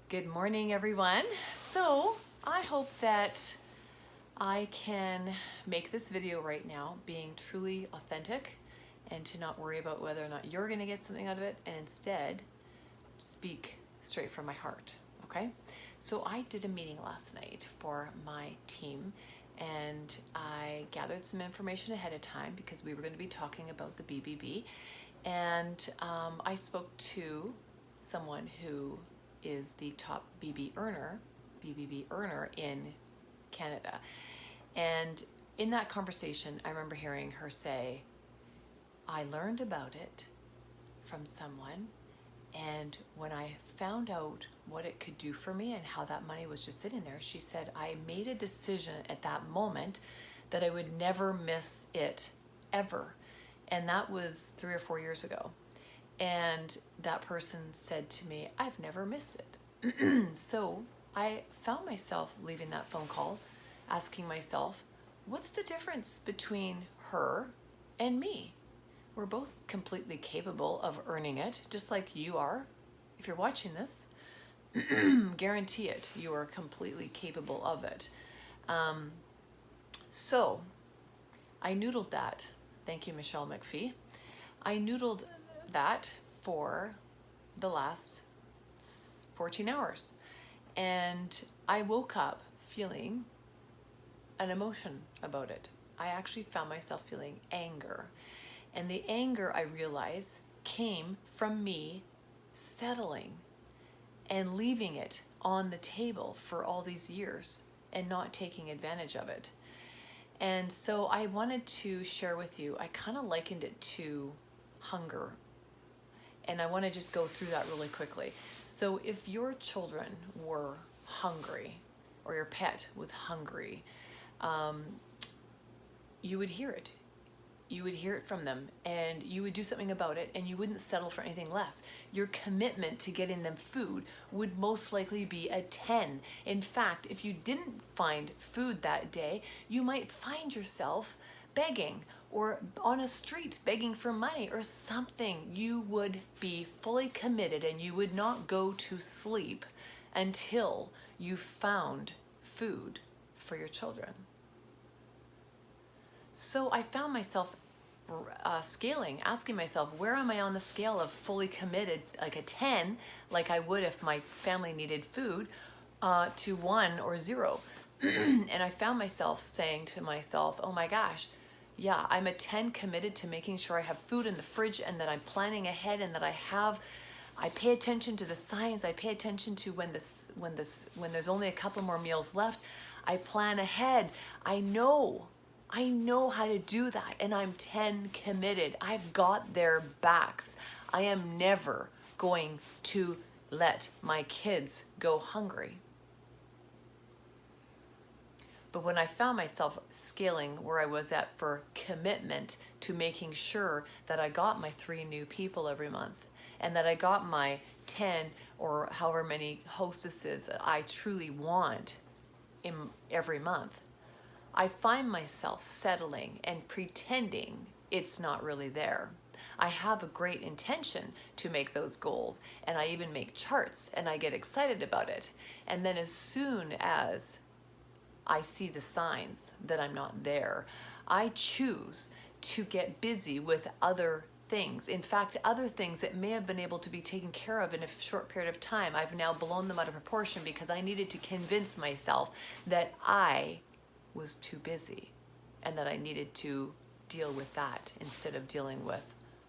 Good morning, everyone. So I hope that I can make this video right now being truly authentic and to not worry about whether or not you're going to get something out of it, and instead speak straight from my heart. Okay? So I did a meeting last night for my team, and I gathered some information ahead of time because we were going to be talking about the BBB. And I spoke to someone who is the top BBB earner in Canada. And in that conversation, I remember hearing her say, I learned about it from someone, and when I found out what it could do for me and how that money was just sitting there, she said, I made a decision at that moment that I would never miss it, ever. And that was 3 or 4 years ago. And that person said to me, I've never missed it. So I found myself leaving that phone call, asking myself, what's the difference between her and me? We're both completely capable of earning it, just like you are. If you're watching this, guarantee it, you are completely capable of it. So I noodled that. Thank you, Michelle McPhee. I noodled that for the last 14 hours. And I woke up feeling an emotion about it. I actually found myself feeling anger. And the anger, I realized, came from me settling and leaving it on the table for all these years and not taking advantage of it. And so I wanted to share with you, I kind of likened it to hunger. And I want to just go through that really quickly. So if your children were hungry or your pet was hungry, you would hear it. You would hear it from them and you would do something about it, and you wouldn't settle for anything less. Your commitment to getting them food would most likely be a 10. In fact, if you didn't find food that day, you might find yourself begging or on a street begging for money or something. You would be fully committed and you would not go to sleep until you found food for your children. So I found myself scaling, asking myself, where am I on the scale of fully committed, like a 10, like I would if my family needed food, to 1 or 0. And I found myself saying to myself, oh my gosh, yeah, I'm a 10 committed to making sure I have food in the fridge and that I'm planning ahead and that I pay attention to the signs. I pay attention to when there's only a couple more meals left. I plan ahead. I know how to do that, and I'm 10 committed. I've got their backs. I am never going to let my kids go hungry. But when I found myself scaling where I was at for commitment to making sure that I got my 3 new people every month and that I got my 10 or however many hostesses that I truly want in every month, I find myself settling and pretending it's not really there. I have a great intention to make those goals, and I even make charts and I get excited about it. And then as soon as I see the signs that I'm not there, I choose to get busy with other things. In fact, other things that may have been able to be taken care of in a short period of time, I've now blown them out of proportion because I needed to convince myself that I was too busy and that I needed to deal with that instead of dealing with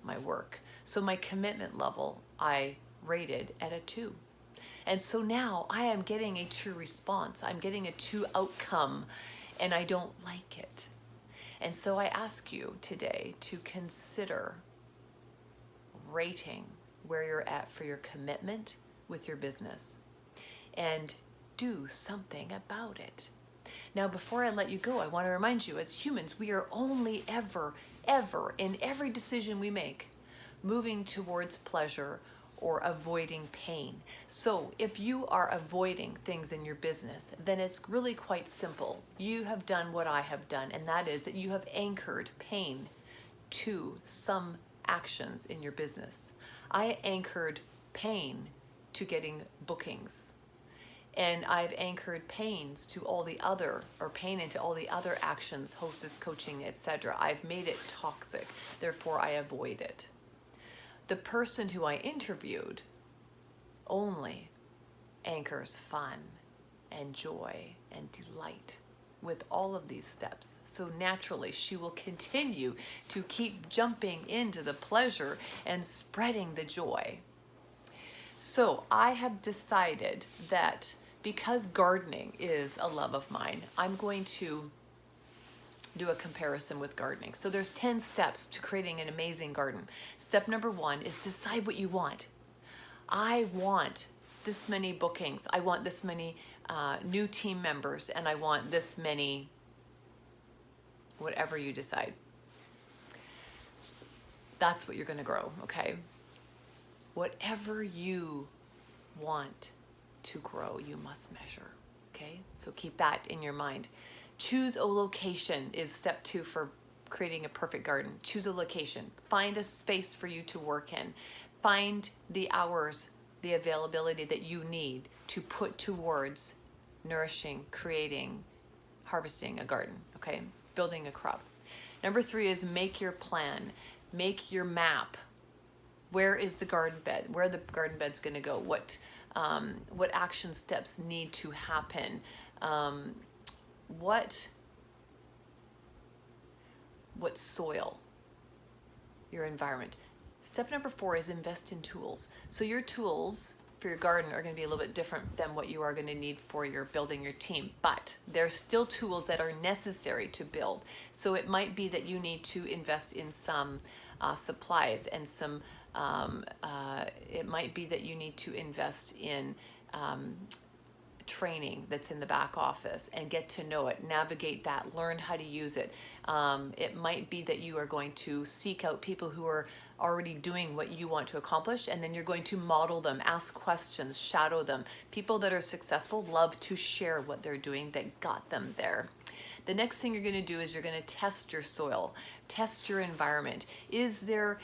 my work. So my commitment level, I rated at a 2. And so now I am getting a 2 response. I'm getting a 2 outcome, and I don't like it. And so I ask you today to consider rating where you're at for your commitment with your business and do something about it. Now, before I let you go, I want to remind you, as humans, we are only ever, in every decision we make, moving towards pleasure or avoiding pain. So if you are avoiding things in your business, then it's really quite simple. You have done what I have done, and that is that you have anchored pain to some actions in your business. I anchored pain to getting bookings And I've anchored pains to all the other, or pain into all the other actions, hostess, coaching, etc. I've made it toxic, therefore I avoid it. The person who I interviewed only anchors fun and joy and delight with all of these steps. So naturally, she will continue to keep jumping into the pleasure and spreading the joy. So I have decided that because gardening is a love of mine, I'm going to do a comparison with gardening. So there's 10 steps to creating an amazing garden. Step number 1 is decide what you want. I want this many bookings. I want this many new team members, and I want this many, whatever you decide. That's what you're going to grow, okay? Whatever you want to grow, you must measure, okay? So keep that in your mind. Choose a location is step 2 for creating a perfect garden. Choose a location. Find a space for you to work in. Find the hours, the availability that you need to put towards nourishing, creating, harvesting a garden, okay? Building a crop. Number 3 is make your plan. Make your map. Where is the garden bed? Where the garden bed's going to go? What action steps need to happen? What soil? Your environment. Step number 4 is invest in tools. So your tools for your garden are going to be a little bit different than what you are going to need for your building your team, but there's still tools that are necessary to build. So it might be that you need to invest in some supplies and some it might be that you need to invest in training that's in the back office and get to know it, navigate that, learn how to use it. It might be that you are going to seek out people who are already doing what you want to accomplish, and then you're going to model them, ask questions, shadow them. People that are successful love to share what they're doing that got them there. The next thing you're going to do is you're going to test your soil, test your environment. Is there,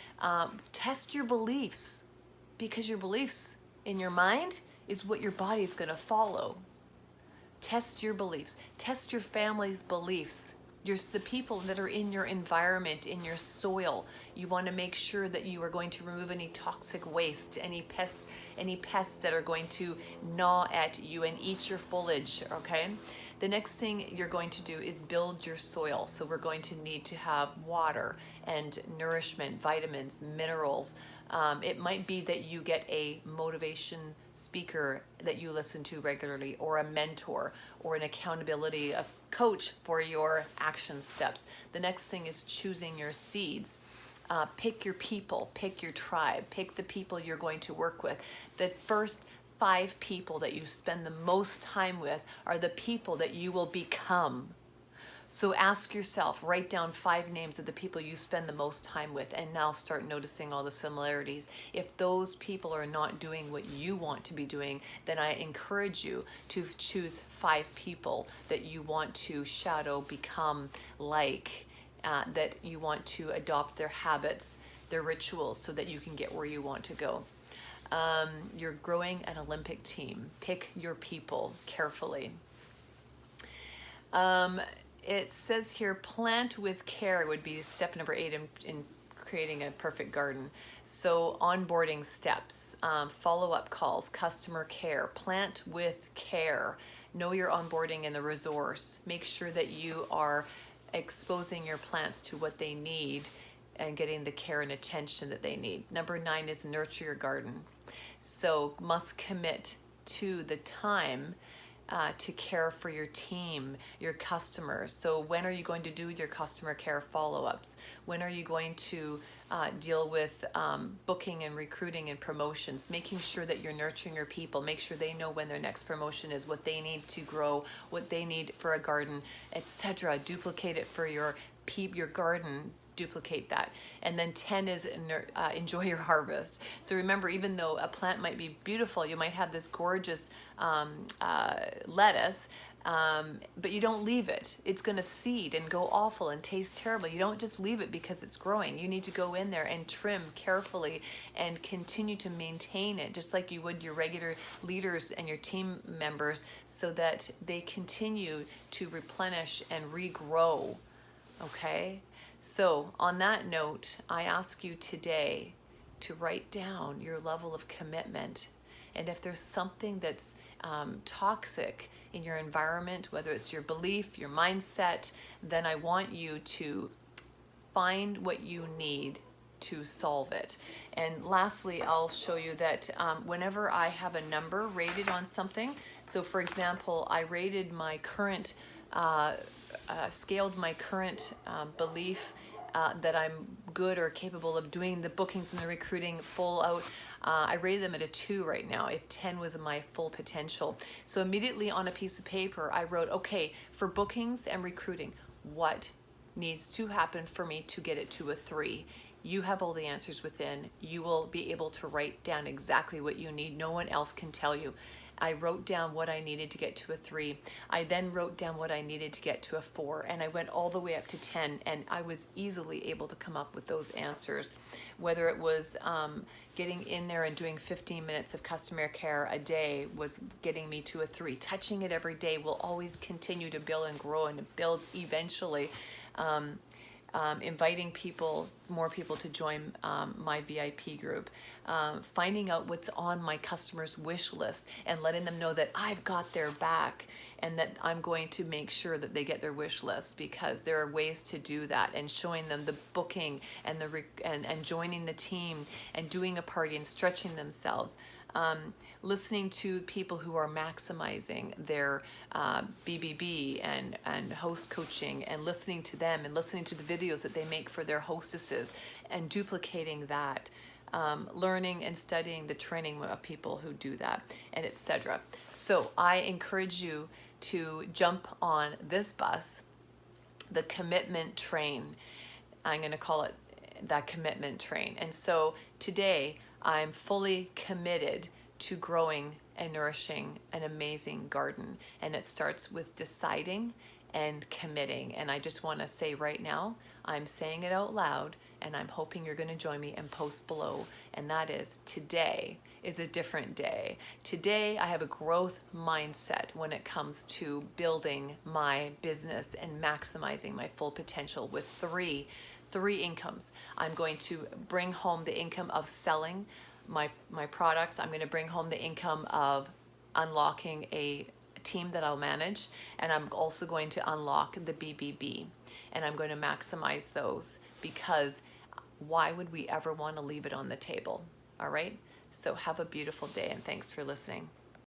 test your beliefs, because your beliefs in your mind is what your body is going to follow. Test your beliefs, test your family's beliefs. The people that are in your environment, in your soil. You want to make sure that you are going to remove any toxic waste, any pests that are going to gnaw at you and eat your foliage, okay? The next thing you're going to do is build your soil. So we're going to need to have water and nourishment, vitamins, minerals. It might be that you get a motivation speaker that you listen to regularly, or a mentor, or an accountability coach for your action steps. The next thing is choosing your seeds. Pick your people, pick your tribe, pick the people you're going to work with. The first 5 people that you spend the most time with are the people that you will become. So ask yourself, write down 5 names of the people you spend the most time with, and now start noticing all the similarities. If those people are not doing what you want to be doing, then I encourage you to choose 5 people that you want to shadow, become like, that you want to adopt their habits, their rituals, so that you can get where you want to go. You're growing an Olympic team. Pick your people carefully. It says here, plant with care would be step number 8 in creating a perfect garden. So onboarding steps, follow-up calls, customer care, plant with care. Know your onboarding and the resource. Make sure that you are exposing your plants to what they need and getting the care and attention that they need. Number 9 is nurture your garden. So must commit to the time to care for your team, your customers. So when are you going to do your customer care follow-ups? When are you going to deal with booking and recruiting and promotions? Making sure that you're nurturing your people. Make sure they know when their next promotion is, what they need to grow, what they need for a garden, etc. Duplicate it for your garden duplicate that. And then 10 is enjoy your harvest. So remember, even though a plant might be beautiful, you might have this gorgeous lettuce, but you don't leave it. It's going to seed and go awful and taste terrible. You don't just leave it because it's growing. You need to go in there and trim carefully and continue to maintain it, just like you would your regular leaders and your team members, so that they continue to replenish and regrow. Okay? So on that note, I ask you today to write down your level of commitment. And if there's something that's toxic in your environment, whether it's your belief, your mindset, then I want you to find what you need to solve it. And lastly, I'll show you that whenever I have a number rated on something, so for example, I rated my current, scaled my current belief that I'm good or capable of doing the bookings and the recruiting full out. I rated them at a 2 right now, if 10 was my full potential. So immediately on a piece of paper, I wrote, okay, for bookings and recruiting, what needs to happen for me to get it to a 3? You have all the answers within. You will be able to write down exactly what you need. No one else can tell you. I wrote down what I needed to get to a 3. I then wrote down what I needed to get to a 4, and I went all the way up to 10, and I was easily able to come up with those answers. Whether it was getting in there and doing 15 minutes of customer care a day was getting me to a 3. Touching it every day will always continue to build and grow, and it builds eventually. Inviting more people to join my VIP group, finding out what's on my customers' wish list and letting them know that I've got their back and that I'm going to make sure that they get their wish list, because there are ways to do that, and showing them the booking and and joining the team and doing a party and stretching themselves. Listening to people who are maximizing their BBB and host coaching, and listening to them and listening to the videos that they make for their hostesses and duplicating that. Learning and studying the training of people who do that, and etc. So I encourage you to jump on this bus, the commitment train. I'm going to call it that commitment train. And so today I'm fully committed to growing and nourishing an amazing garden. And it starts with deciding and committing. And I just want to say right now, I'm saying it out loud, and I'm hoping you're going to join me and post below. And that is, today is a different day. Today I have a growth mindset when it comes to building my business and maximizing my full potential with three incomes. I'm going to bring home the income of selling my products. I'm going to bring home the income of unlocking a team that I'll manage, and I'm also going to unlock the BBB, and I'm going to maximize those, because why would we ever want to leave it on the table? All right, so have a beautiful day, and thanks for listening.